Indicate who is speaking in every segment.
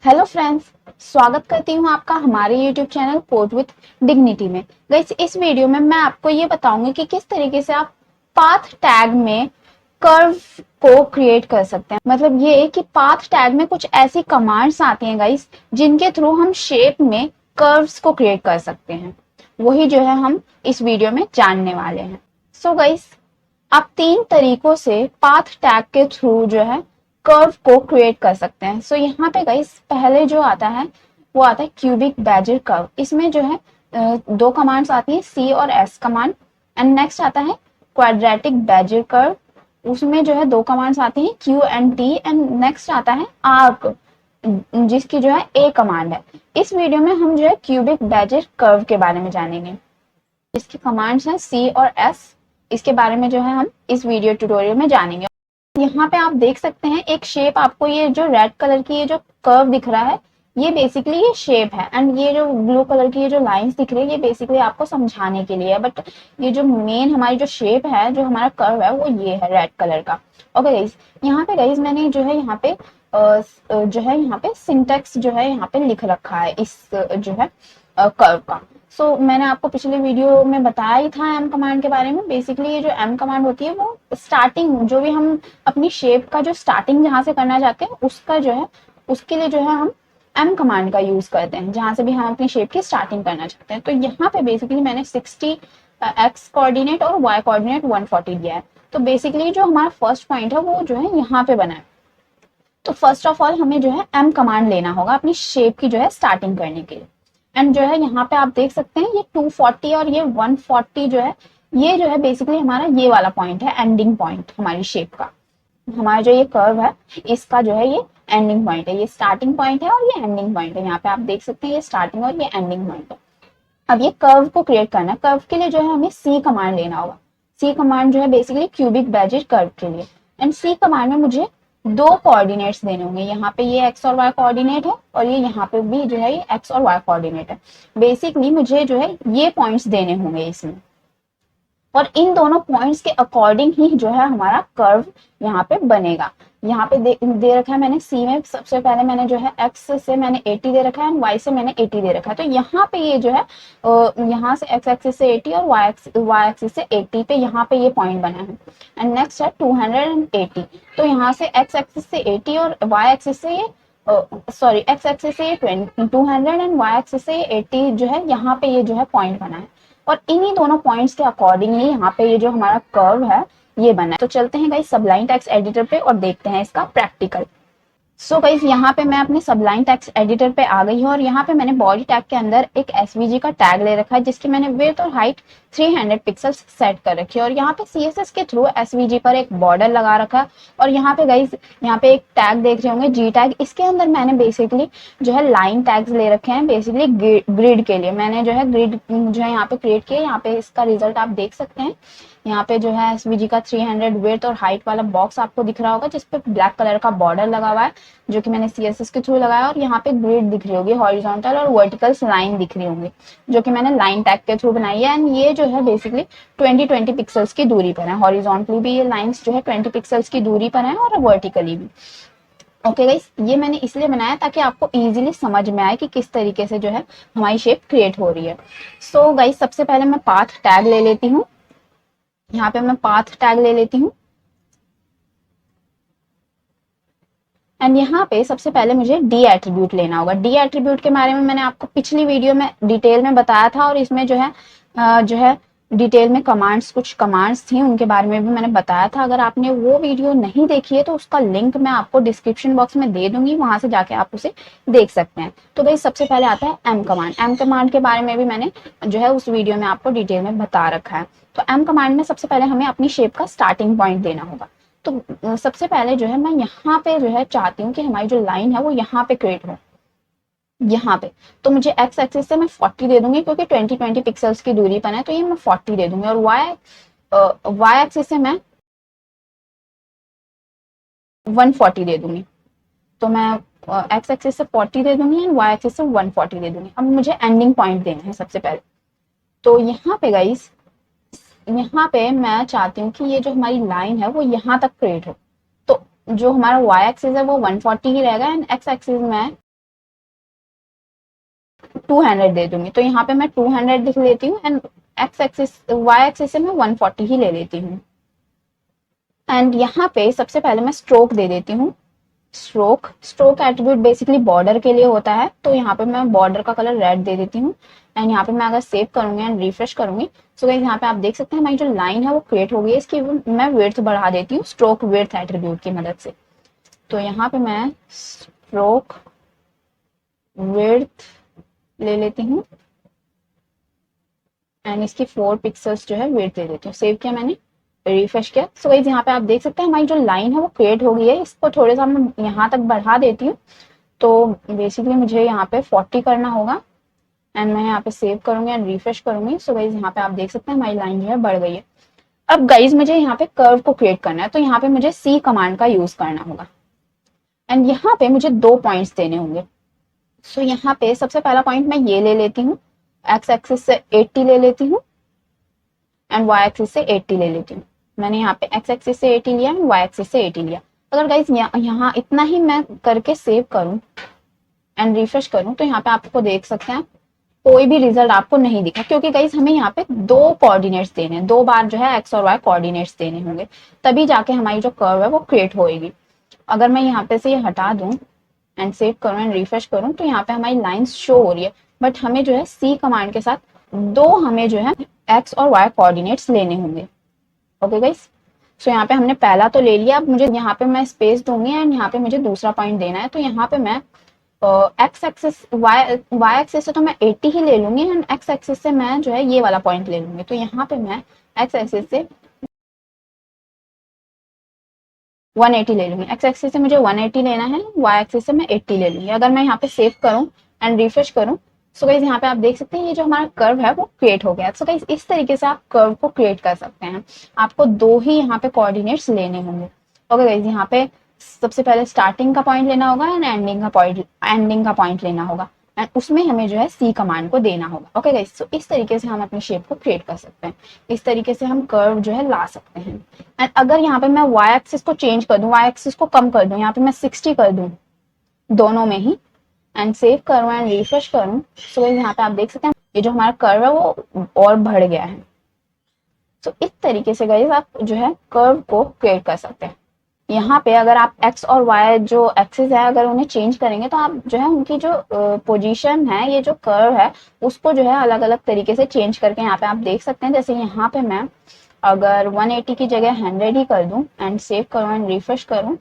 Speaker 1: Hello friends, स्वागत करती हूँ आपका हमारे YouTube channel code with dignity में। गाइस, इस वीडियो में मैं आपको ये बताऊंगी कि किस तरीके से आप पाथ टैग में कर्व को क्रिएट कर सकते हैं। मतलब ये कि पाथ टैग में कुछ ऐसी कमांड्स आती हैं गाइस, जिनके थ्रू हम शेप में कर्व्स को क्रिएट कर सकते हैं। वही जो है हम इस वीडियो में जानने वाले हैं। सो गाइस, आप 3 तरीकों से पाथ टैग के थ्रू जो है कर्व को क्रिएट कर सकते हैं। सो यहाँ पे गाइस पहले जो आता है वो आता है क्यूबिक बेजियर कर्व। इसमें जो है दो कमांड्स आती है, सी और एस कमांड। एंड नेक्स्ट आता है क्वाड्रेटिक बेजियर कर्व। उसमें जो है दो कमांड्स आती हैं, Q and T. And next आता है आर्क, जिसकी जो है ए कमांड है। इस वीडियो में हम जो है क्यूबिक बेजियर कर्व के बारे में जानेंगे। इसकी कमांड्स हैं सी और एस। इसके बारे में जो है हम इस वीडियो ट्यूटोरियल में जानेंगे। यहाँ पे आप देख सकते हैं एक शेप, आपको ये जो रेड कलर की ये जो कर्व दिख रहा है, ये बेसिकली ये शेप है। एंड ये जो ब्लू कलर की ये जो लाइंस दिख रही है, ये बेसिकली आपको समझाने के लिए है। बट ये जो मेन हमारी जो शेप है, जो हमारा कर्व है, वो ये है रेड कलर का। ओके गाइस, यहाँ पे गाइस मैंने जो है यहाँ पे यहाँ पे सिंटेक्स जो है यहाँ पे लिख रखा है इस जो है कर्व का। सो मैंने आपको पिछले वीडियो में बताया ही था एम कमांड के बारे में। बेसिकली ये जो एम कमांड होती है वो स्टार्टिंग, जो भी हम अपनी शेप का जो स्टार्टिंग जहां से करना चाहते हैं उसका जो है, उसके लिए जो है हम एम कमांड का यूज करते हैं, जहां से भी हम अपनी शेप की स्टार्टिंग करना चाहते हैं। तो यहाँ पे बेसिकली मैंने 60 एक्स कोऑर्डिनेट और वाई कोऑर्डिनेट 140 दिया है। तो बेसिकली जो हमारा फर्स्ट पॉइंट है वो जो है यहाँ पे बना है। तो फर्स्ट ऑफ ऑल हमें जो है एम कमांड लेना होगा अपनी शेप की जो है स्टार्टिंग करने के लिए। एंड जो है यहाँ पे आप देख सकते हैं ये 240 और ये 140 जो है, ये जो है बेसिकली हमारा ये वाला पॉइंट है, एंडिंग पॉइंट हमारी शेप का। हमारा जो ये कर्व है इसका जो है ये एंडिंग पॉइंट है। ये स्टार्टिंग पॉइंट है और ये एंडिंग पॉइंट है। यहाँ पे आप देख सकते हैं ये स्टार्टिंग और ये एंडिंग पॉइंट है। अब ये कर्व को क्रिएट करना है। कर्व के लिए जो है हमें सी कमांड लेना होगा। सी कमांड जो है बेसिकली क्यूबिक बेजियर कर्व के लिए। एंड सी कमांड में मुझे दो कोऑर्डिनेट्स देने होंगे। यहाँ पे ये एक्स और वाई कोऑर्डिनेट है और ये यहाँ पे भी जो है ये एक्स और वाई कोऑर्डिनेट है। बेसिकली मुझे जो है ये पॉइंट्स देने होंगे इसमें, और इन दोनों पॉइंट्स के अकॉर्डिंग ही जो है हमारा कर्व यहाँ पे बनेगा। यहाँ पे दे रखा है मैंने सी में, सबसे पहले मैंने जो है एक्स से मैंने 80 दे रखा है एंड वाई से मैंने 80 दे रखा है। तो यहाँ पे ये जो है यहाँ से एक्स एक्सिस से 80 और वाई एक्सिस से 80 पे यहाँ पे ये पॉइंट बना है। एंड नेक्स्ट है 280। तो यहाँ से एक्स एक्सिस से 80 और वाई एक्सिस से ये एक्स एक्सिस से ये 200 एंड वाई एक्सिस से ये 80 जो है यहाँ पे ये जो है पॉइंट बना है। और इन्हीं दोनों पॉइंट्स के अकॉर्डिंगली यहाँ पे ये जो हमारा कर्व है ये बना है। तो चलते हैं गाइस सबलाइन टेक्स्ट एडिटर पे और देखते हैं इसका प्रैक्टिकल। सो गाइस, यहाँ पे मैं अपने सबलाइन टेक्स्ट एडिटर पे आ गई हूँ और यहाँ पे मैंने बॉडी टैग के अंदर एक एसवीजी का टैग ले रखा है, जिसकी मैंने विड्थ और हाइट 300 पिक्सल्स सेट कर रखी है। और यहाँ पे सीएसएस के थ्रू एसवीजी पर एक बॉर्डर लगा रखा है। और यहाँ पे गाइस यहाँ पे एक टैग देख रहे होंगे जी टैग। इसके अंदर मैंने बेसिकली जो है लाइन टैग्स ले रखे हैं, बेसिकली ग्रिड के लिए। मैंने जो है ग्रिड जो है यहाँ पे क्रिएट किया। यहाँ पे इसका रिजल्ट आप देख सकते हैं। यहाँ पे जो है एसवीजी का 300 विड्थ और हाइट वाला बॉक्स आपको दिख रहा होगा, जिसपे ब्लैक कलर का बॉर्डर लगा हुआ है, जो कि मैंने सीएसएस के थ्रू लगाया। और यहाँ पे ग्रिड दिख रही होगी, हॉरिजॉन्टल और वर्टिकल लाइन दिख रही होंगी, जो कि मैंने लाइन टैग के थ्रू बनाई है। एंड ये जो है बेसिकली 20 पिक्सल्स की दूरी पर है। हॉरिजॉन्टली भी ये लाइंस जो है 20 पिक्सल्स की दूरी पर है और वर्टिकली भी। ओके गाइस, ये मैंने इसलिए बनाया ताकि आपको इजीली समझ में आए कि किस तरीके से जो है हमारी शेप क्रिएट हो रही है। सो गाइस, सबसे पहले मैं पाथ टैग ले लेती हूँ। यहाँ पे मैं पाथ टैग ले लेती हूँ। एंड यहाँ पे सबसे पहले मुझे डी एट्रीब्यूट लेना होगा। डी एट्रीब्यूट के बारे में मैंने आपको पिछली वीडियो में डिटेल में बताया था, और इसमें जो है डिटेल में कुछ कमांड्स थी, उनके बारे में भी मैंने बताया था। अगर आपने वो वीडियो नहीं देखी है तो उसका लिंक मैं आपको डिस्क्रिप्शन बॉक्स में दे दूंगी, वहां से जाके आप उसे देख सकते हैं। तो भाई सबसे पहले आता है एम कमांड। एम कमांड के बारे में भी मैंने जो है उस वीडियो में आपको डिटेल में बता रखा है। तो एम कमांड में सबसे पहले हमें अपनी शेप का स्टार्टिंग पॉइंट देना होगा। तो सबसे पहले जो है मैं यहाँ पे जो है चाहती हूँ कि हमारी जो लाइन है वो यहाँ पे क्रिएट हो, यहाँ पे। तो मुझे एक्स एक्सिस से मैं 40 दे दूंगी, क्योंकि 20 पिक्सल्स की दूरी पर है, तो ये मैं 40 दे दूंगी। और वाई एक्सिस से मैं 140 दे दूंगी। तो मैं एक्स एक्सिस से 40 दे दूंगी एंड वाई एक्सिस से 140 दे दूंगी। अब मुझे एंडिंग पॉइंट देना है सबसे पहले। तो यहाँ पे गाइस, यहाँ पे मैं चाहती हूँ कि ये जो हमारी लाइन है वो यहाँ तक क्रिएट हो। तो जो हमारा वाई एक्सिस है वो 140 ही रहेगा एंड एक्स एक्सिस में 200 दे दूंगी। तो यहाँ पे मैं 200 लिख लेती हूँ and x axis y axis से मैं 140 ही ले लेती हूँ। एंड यहाँ पे सबसे पहले मैं स्ट्रोक दे देती हूँ। स्ट्रोक एट्रीब्यूट बेसिकली बॉर्डर के लिए होता है, तो यहाँ पे मैं बॉर्डर का कलर रेड दे देती हूँ। एंड यहाँ पे मैं अगर सेव करूंगी एंड रिफ्रेश करूंगी, सो गाइस यहाँ पे आप देख सकते हैं हमारी जो लाइन है वो क्रिएट हो गई है। इसकी मैं विड्थ बढ़ा देती हूँ स्ट्रोक विड्थ एट्रीब्यूट की मदद से। तो यहाँ पे मैं स्ट्रोक विड्थ ले लेती हूँ एंड इसकी 4 पिक्सल्स जो है विड्थ दे देती हूँ। सेव किया मैंने, रिफ्रेश किया। सो गाइस यहाँ पे आप देख सकते हैं हमारी जो लाइन है वो क्रिएट हो गई है। इसको थोड़ा सा मैं यहाँ तक बढ़ा देती हूँ। तो बेसिकली मुझे यहाँ पे 40 करना होगा एंड मैं यहाँ पे सेव करूंगी एंड रिफ्रेश करूंगी। सो गाइस यहाँ पे आप देख सकते हैं हमारी लाइन जो है बढ़ गई है। अब गाइस मुझे यहाँ पे कर्व को क्रिएट करना है, तो यहाँ पे मुझे सी कमांड का यूज करना होगा एंड यहाँ पे मुझे 2 पॉइंट्स देने होंगे। सो यहाँ पे सबसे पहला पॉइंट मैं ये ले लेती हूँ, एक्स एक्सिस से 80 ले लेती हूँ एंड वाई एक्सिस से 80 ले लेती हूँ। मैंने यहाँ पे एक्स एक्सिस से 80 लिया एंड वाई एक्सिस से 80 लिया। अगर गाइस यहाँ इतना ही मैं करके सेव करूँ एंड रिफ्रेश करूँ, तो यहाँ पे आपको देख सकते हैं कोई भी रिजल्ट आपको नहीं दिखा, क्योंकि गाइस हमें यहाँ पे 2 कोऑर्डिनेट्स देने हैं, 2 बार जो है एक्स और वाई कोऑर्डिनेट्स देने होंगे, तभी जाके हमारी जो कर्व है वो क्रिएट होएगी। अगर मैं यहाँ पे से ये हटा दूं एंड सेव करूं एंड रिफ्रेश करूं, तो यहाँ पे हमारी लाइंस शो हो रही है, बट हमें जो है सी कमांड के साथ 2 हमें जो है एक्स और वाई कोऑर्डिनेट्स लेने होंगे। ओके गाइस, सो यहाँ पे हमने पहला तो ले लिया। अब मुझे यहाँ पे मैं स्पेस दूंगी एंड यहाँ पे मुझे दूसरा पॉइंट देना है। तो यहाँ पे मैं एक्स एक्सिस वाई एक्सिस से तो मैं 80 ही ले लूंगी एंड एक्स एक्सिस से मैं जो है ये वाला पॉइंट ले लूंगी। तो यहाँ पे मैं एक्स एक्सिस से 180 ले लूंगी। एक्स एक्सिस से मुझे 180 लेना है, वाई एक्सिस से मैं 80 ले लूंगी। अगर मैं यहाँ पे सेव करूं एंड रिफ्रेश करूं, सो गाइस यहाँ पे आप देख सकते हैं ये जो हमारा कर्व है वो क्रिएट हो गया। सो गाइस इस तरीके से आप कर्व को क्रिएट कर सकते हैं। आपको 2 ही यहाँ पे कोऑर्डिनेट्स लेने होंगे। ओके गाइस, यहाँ पे सबसे पहले स्टार्टिंग का पॉइंट लेना होगा एंड एंडिंग का पॉइंट लेना होगा एंड उसमें हमें जो है सी कमांड को देना होगा। ओके गाइस, सो इस तरीके से हम अपनी शेप को क्रिएट कर सकते हैं। इस तरीके से हम कर्व जो है ला सकते हैं। एंड अगर यहाँ पे मैं वाई एक्सिस को चेंज कर दूं, वाई एक्सिस को कम कर दूं, यहाँ पे मैं 60 कर दूं दोनों में ही एंड सेव करूं एंड रिफ्रेश करूं, सो यहाँ पे आप देख सकते हैं ये जो हमारा कर्व है वो और बढ़ गया है। तो इस तरीके से गाइस आप जो है कर्व को क्रिएट कर सकते हैं। यहाँ पे अगर आप एक्स और वाई जो एक्सिस है अगर उन्हें चेंज करेंगे, तो आप जो है उनकी जो पोजीशन है, ये जो कर्व है उसको जो है अलग अलग तरीके से चेंज करके यहाँ पे आप देख सकते हैं। जैसे यहाँ पे मैं अगर 180 की जगह 100 ही कर दूं एंड सेव करूं एंड रिफ्रेश करूं,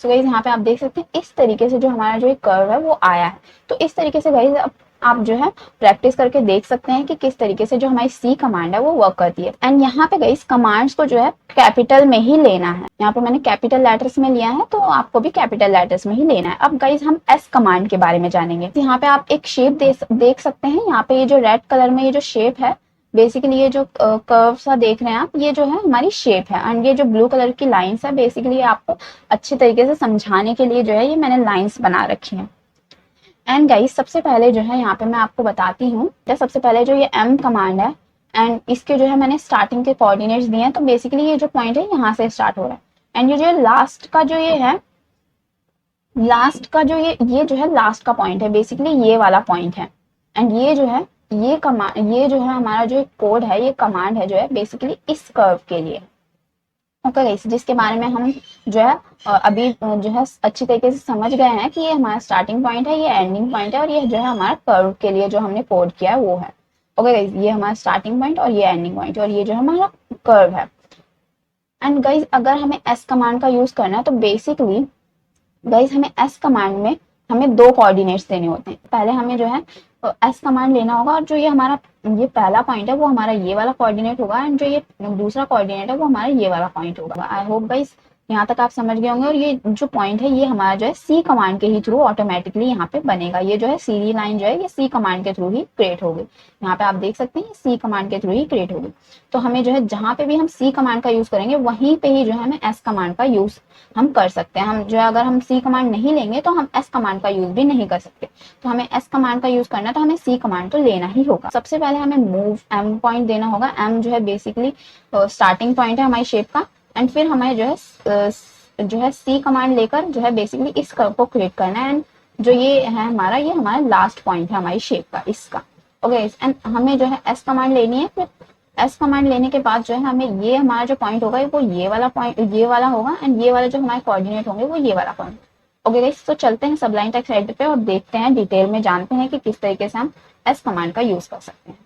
Speaker 1: सो गाइस यहाँ पे आप देख सकते हैं इस तरीके से जो हमारा जो कर्व है वो आया है। तो इस तरीके से गाइस आप जो है प्रैक्टिस करके देख सकते हैं कि किस तरीके से जो हमारी सी कमांड है वो वर्क करती है। एंड यहाँ पे गाइस कमांड्स को जो है कैपिटल में ही लेना है। यहाँ पे मैंने कैपिटल लेटर्स में लिया है, तो आपको भी कैपिटल लेटर्स में ही लेना है। अब गाइस हम एस कमांड के बारे में जानेंगे। यहाँ पे आप एक शेप देख सकते हैं। यहाँ पे ये जो रेड कलर में ये जो शेप है, बेसिकली ये जो कर्व सा देख रहे हैं आप, ये जो है हमारी शेप है। एंड ये जो ब्लू कलर की लाइंस है, बेसिकली आपको अच्छे तरीके से समझाने के लिए जो है ये मैंने लाइंस बना रखी हैं। एंड गाइस सबसे पहले जो है यहाँ पे मैं आपको बताती हूँ, सबसे पहले जो ये एम कमांड है एंड इसके जो है मैंने स्टार्टिंग के कोऑर्डिनेट्स दिए हैं। तो बेसिकली ये जो पॉइंट है यहाँ से स्टार्ट हो रहा है एंड ये जो लास्ट का जो ये है, लास्ट का जो ये जो है लास्ट का पॉइंट है, बेसिकली ये वाला पॉइंट है। एंड ये जो है ये कमांड, ये जो है हमारा जो कोड है, ये कमांड है जो है बेसिकली इस कर्व के लिए। ओके गाइस, जिसके बारे में हम जो है अभी जो है अच्छी तरीके से समझ गए हैं कि ये हमारा स्टार्टिंग पॉइंट है, ये एंडिंग पॉइंट है और ये जो है हमारा कर्व के लिए जो हमने कोड किया है वो है। ओके गाइस, ये हमारा स्टार्टिंग पॉइंट और ये एंडिंग पॉइंट और ये जो हमारा कर्व है। एंड गाइस अगर हमें एस कमांड का यूज करना है, तो बेसिकली गाइस हमें एस कमांड में हमें 2 कोऑर्डिनेट्स देने होते हैं। पहले हमें जो है एस कमांड लेना होगा और जो ये हमारा ये पहला पॉइंट है वो हमारा ये वाला कोऑर्डिनेट होगा एंड जो ये दूसरा कोऑर्डिनेट है वो हमारा ये वाला पॉइंट होगा। आई होप गाइस यहाँ तक आप समझ गए होंगे। और ये जो पॉइंट है ये हमारा जो है सी कमांड के ही थ्रू ऑटोमेटिकली यहाँ पे बनेगा। ये जो है सीधी लाइन जो है ये सी कमांड के थ्रू ही क्रिएट होगी। यहाँ पे आप देख सकते हैं सी कमांड के थ्रू ही क्रिएट होगी। तो हमें जो है जहाँ पे भी हम सी कमांड का यूज करेंगे वहीं पे ही जो है हमें एस कमांड का यूज हम कर सकते हैं। हम जो है अगर हम सी कमांड नहीं लेंगे तो हम एस कमांड का यूज भी नहीं कर सकते। तो हमें एस कमांड का यूज करना है तो हमें सी कमांड तो लेना ही होगा। सबसे पहले हमें मूव एम पॉइंट देना होगा। एम जो है बेसिकली स्टार्टिंग पॉइंट है हमारी शेप का एंड फिर हमें जो है सी कमांड लेकर जो है बेसिकली इस कर्व को क्रिएट करना है। एंड जो ये है हमारा, ये हमारा लास्ट पॉइंट है हमारी शेप का, इसका। ओके, एंड हमें जो है एस कमांड लेनी है। फिर एस कमांड लेने के बाद जो है हमें ये हमारा जो पॉइंट होगा वो ये वाला पॉइंट, ये वाला होगा, एंड ये वाला जो हमारे कोऑर्डिनेट होंगे वो ये वाला पॉइंट। ओके गाइस, तो चलते हैं सबलाइन टेक्स्ट एडिटर पे और देखते हैं, डिटेल में जानते हैं कि किस तरीके से हम एस कमांड का यूज कर सकते हैं।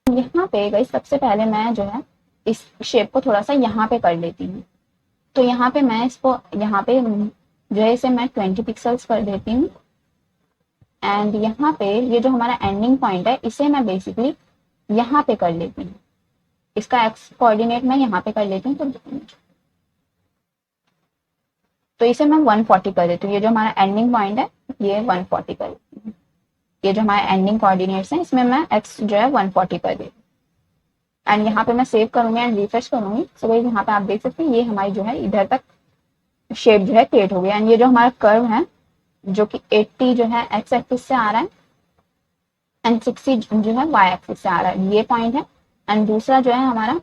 Speaker 1: यहाँ पे गाइस सबसे पहले मैं जो है इस शेप को थोड़ा सा यहाँ पे कर लेती हूँ। तो यहाँ पे मैं इसको, यहाँ पे जो है इसे मैं 20 पिक्सल्स कर देती हूँ। एंड यहाँ पे ये जो हमारा एंडिंग पॉइंट है इसे मैं बेसिकली यहाँ पे कर लेती हूँ। इसका एक्स कोऑर्डिनेट मैं यहाँ पे कर लेती हूँ। तो इसे मैं 140 कर देती हूँ। ये जो हमारा एंडिंग पॉइंट है ये 140 कर देती हूँ। ये जो हमारे एंडिंग कोऑर्डिनेट्स हैं इसमें मैं एक्स जो है 140 कर देती हूँ। एंड यहाँ पे मैं सेव करूंगी एंड रिफ्रेश करूंगी। सो गाइस यहाँ पे आप देख सकते हैं ये हमारी जो है इधर तक शेप जो है क्रिएट हो गया। एंड ये जो हमारा कर्व है जो कि 80 जो है एक्स एक्सिस से आ रहा है एंड 60 जो है वाई एक्सिस से आ रहा है, ये पॉइंट है। एंड दूसरा जो है हमारा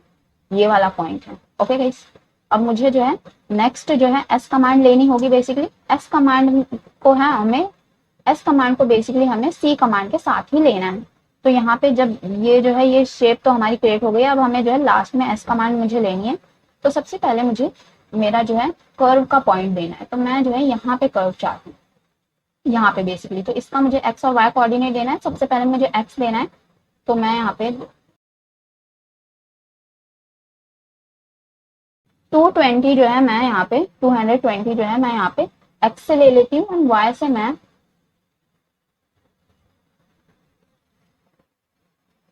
Speaker 1: ये वाला पॉइंट है। ओके गाइस, अब मुझे जो है नेक्स्ट जो है एस कमांड लेनी होगी। बेसिकली एस कमांड को है हमें, एस कमांड को बेसिकली हमें सी कमांड के साथ ही लेना है। तो यहाँ पे जब ये जो है ये शेप तो हमारी क्रिएट हो गई, अब हमें जो है लास्ट में एस कमांड मुझे लेनी है। तो सबसे पहले मुझे मेरा जो है कर्व का पॉइंट देना है। तो मैं जो है यहाँ पे कर्व चाहती हूँ, यहाँ पे बेसिकली। तो इसका मुझे एक्स और वाई कोऑर्डिनेट देना है। सबसे पहले मुझे एक्स देना है। तो मैं यहाँ पे 220 जो है मैं यहाँ पे 220 जो है मैं यहाँ पे एक्स से ले लेती हूँ और वाई से मैं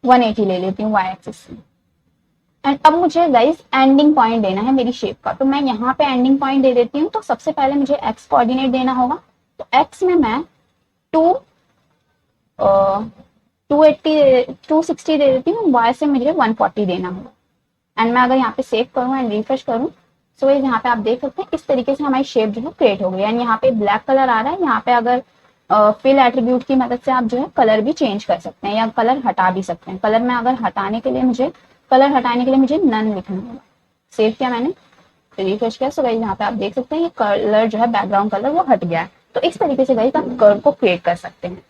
Speaker 1: 180 ले लेती हूँ वाई एक्सिस से। एंड अब मुझे गाइस एंडिंग पॉइंट देना है मेरी शेप का। तो मैं यहाँ पे एंडिंग पॉइंट दे देती हूँ। तो सबसे पहले मुझे एक्स कोऑर्डिनेट देना होगा। तो एक्स में मैं 260 दे देती हूँ, वाई से मुझे 140 देना होगा। एंड मैं अगर यहाँ पे सेव करूँ एंड रिफ्रेश करूँ, सो यहाँ पे आप देख सकते हैं इस तरीके से हमारी शेप जो है क्रिएट हो गई। एंड यहाँ पे ब्लैक कलर आ रहा है। यहाँ पे अगर फिल एट्रीब्यूट की मदद से आप जो है कलर भी चेंज कर सकते हैं या कलर हटा भी सकते हैं। कलर में अगर हटाने के लिए मुझे नन लिखना होगा। सेव किया मैंने, रिफ्रेश किया। सो गाइस यहाँ पे आप देख सकते हैं ये कलर जो है बैकग्राउंड कलर वो हट गया है। तो इस तरीके से गाइस आप कर्व को क्रिएट कर सकते हैं।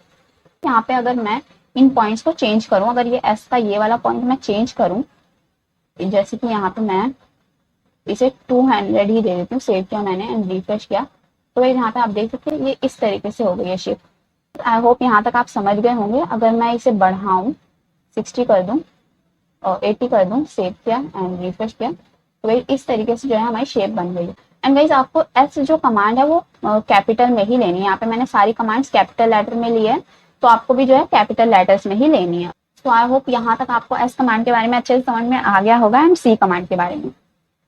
Speaker 1: यहाँ पे अगर मैं इन पॉइंट्स को चेंज करूं, अगर ये एस का ये वाला पॉइंट मैं चेंज करूं, जैसे कि यहाँ पे मैं इसे 200 ही दे देती हूँ। सेव किया मैंने एंड रिफ्रेश किया। तो यहाँ पे आप देख सकते हैं ये इस तरीके से हो गई है शेप। आई होप यहाँ तक आप समझ गए होंगे। अगर मैं इसे बढ़ाऊं, 60 कर दूं और 80 कर दूं, सेव किया एंड रिफ्रेश किया, तो भाई इस तरीके से जो है हमारी शेप बन गई है। एंड गाइस आपको एस जो कमांड है वो कैपिटल में ही लेनी है। यहाँ पे मैंने सारी कमांड्स कैपिटल लेटर में ली है, तो आपको भी जो है कैपिटल लेटर्स में ही लेनी है। तो आई होप यहाँ तक आपको एस कमांड के बारे में अच्छे से समझ में आ गया होगा एंड सी कमांड के बारे में।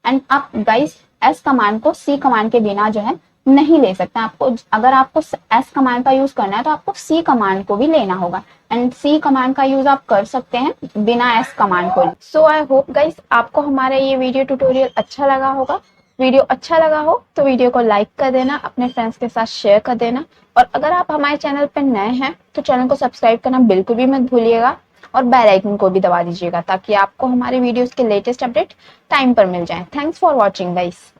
Speaker 1: एंड आप गाइस एस कमांड को सी कमांड के बिना जो है नहीं ले सकते। आपको अगर आपको एस कमांड का यूज करना है तो आपको सी कमांड को भी लेना होगा। एंड सी कमांड का यूज आप कर सकते हैं बिना एस कमांड को। सो आई होप गाइस आपको हमारा ये वीडियो ट्यूटोरियल अच्छा लगा होगा। वीडियो अच्छा लगा हो तो वीडियो को लाइक कर देना, अपने फ्रेंड्स के साथ शेयर कर देना। और अगर आप हमारे चैनल पर नए हैं तो चैनल को सब्सक्राइब करना बिल्कुल भी मत भूलिएगा और बेल आइकन को भी दबा दीजिएगा ताकि आपको हमारे वीडियोस के लेटेस्ट अपडेट टाइम पर मिल जाए। Thanks for watching guys.